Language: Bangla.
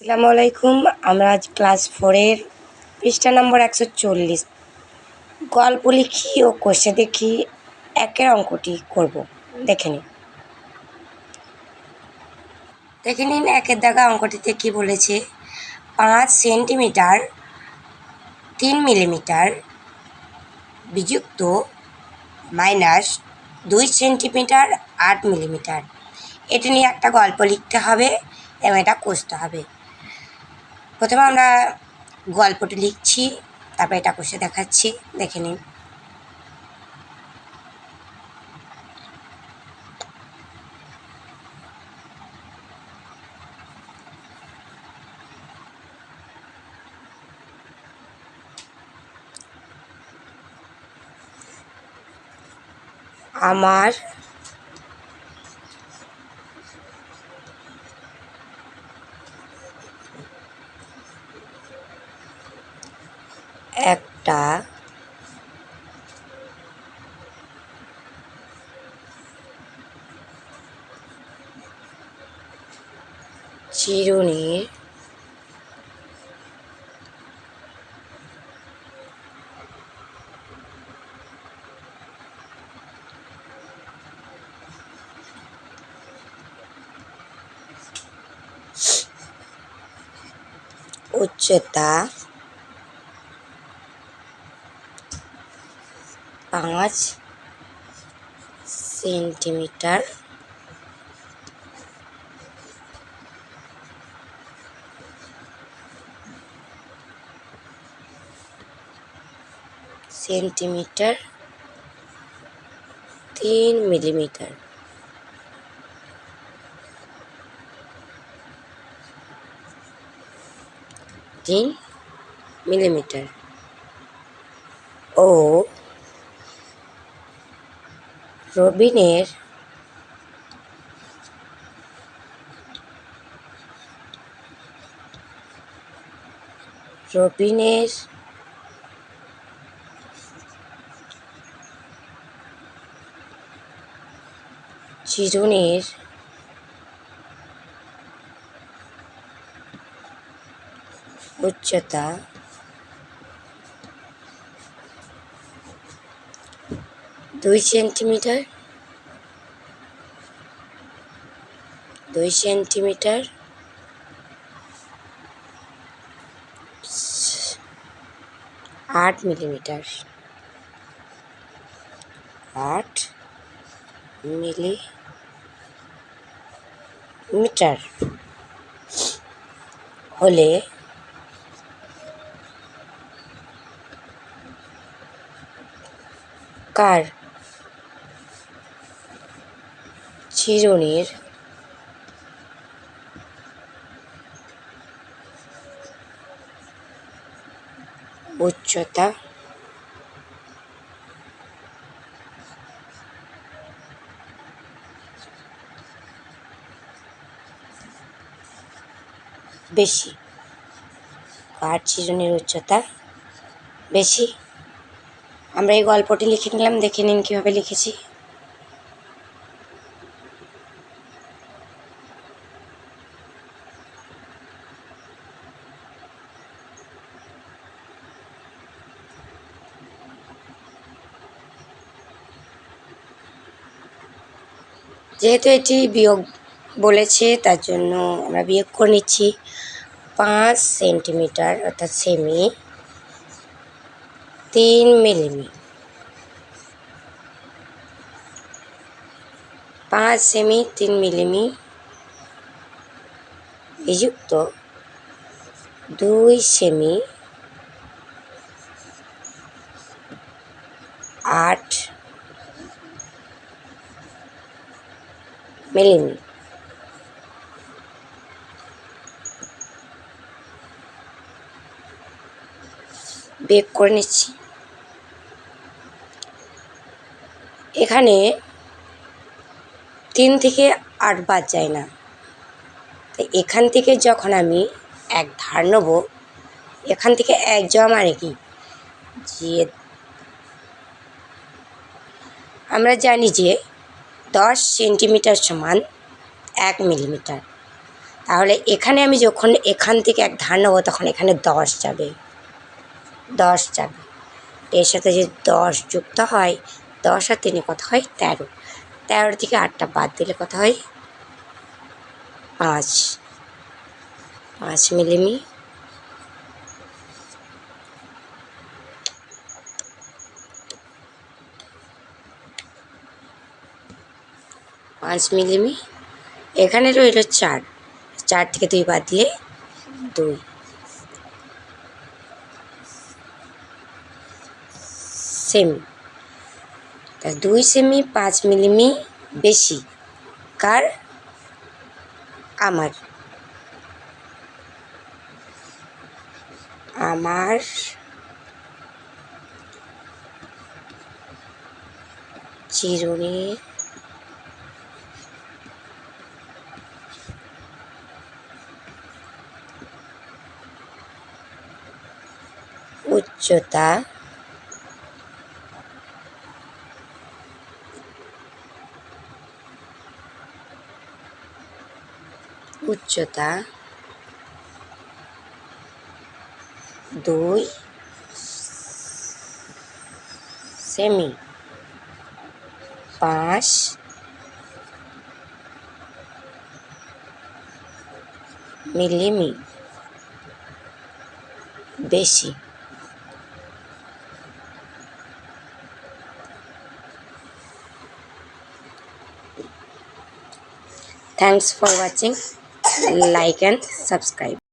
আসসালামু আলাইকুম। আমরা আজ ক্লাস 4-এর পৃষ্ঠা নম্বর 140 গল্প লিখি ও কষে দেখি একের অঙ্কটি করব। দেখে নিন একের দাগা অঙ্কটিতে কি বলেছে। 5 সেন্টিমিটার 3 মিলিমিটার বিযুক্ত -2 সেন্টিমিটার 8 মিলিমিটার। এটা নিয়ে একটা গল্প লিখতে হবে এবং এটা কষতে হবে। প্রথমে আমরা গল্পটি লিখছি, তারপর এটা কষে দেখাচ্ছি। দেখে নিন। আমার একটা চিরুনির উচ্চতা 5 সেন্টিমিটার সেন্টিমিটার 3 মিলিমিটার। ও রবিনের রবিনের চিরুনির উচ্চতা 2 সেন্টিমিটার 8 মিলিমিটার 8 মিলিমিটার হলে কার চিরুনির উচ্চতা বেশি? কার চিরুনির উচ্চতা বেশি? আমরা এই গল্পটি লিখে নিলাম। দেখে নিন কীভাবে লিখেছি। যেহেতু এটি বিয়োগ বলেছে তার জন্য আমরা বিয়োগ করে নিচ্ছি। 5 সেন্টিমিটার অর্থাৎ সেমি 3 মিলিমি 5 সেমি 3 মিলিমি বিযুক্ত 2 সেমি 8 মিলিমি। বিয়োগ করে নিচ্ছি। এখানে 3 থেকে 8 বাদ যায় না, তাই এখান থেকে যখন আমি 1 ধার নেব, এখান থেকে 1 যাওয়া মানে কি যে আমরা জানি যে 10 সেন্টিমিটার সমান 1 মিলিমিটার। তাহলে এখানে আমি যখন এখান থেকে এক ধার নেবো তখন এখানে 10 যাবে, 10 যাবে। এর সাথে যদি 10 যুক্ত হয়, 10 আর 3 কত হয় 13, 13 থেকে 8টা বাদ দিলে কত হয় 5, 5 মিলিমি। এখানে রইল 4, 4 থেকে 2 বাদ দিলে 2 সেমি। তা 2 সেমি 5 মিলিমি বেশি কার? আমার চিরুনির উচ্চতা 2 সেমি 5 মিলিমি বেশি। Thanks for watching. Like and subscribe.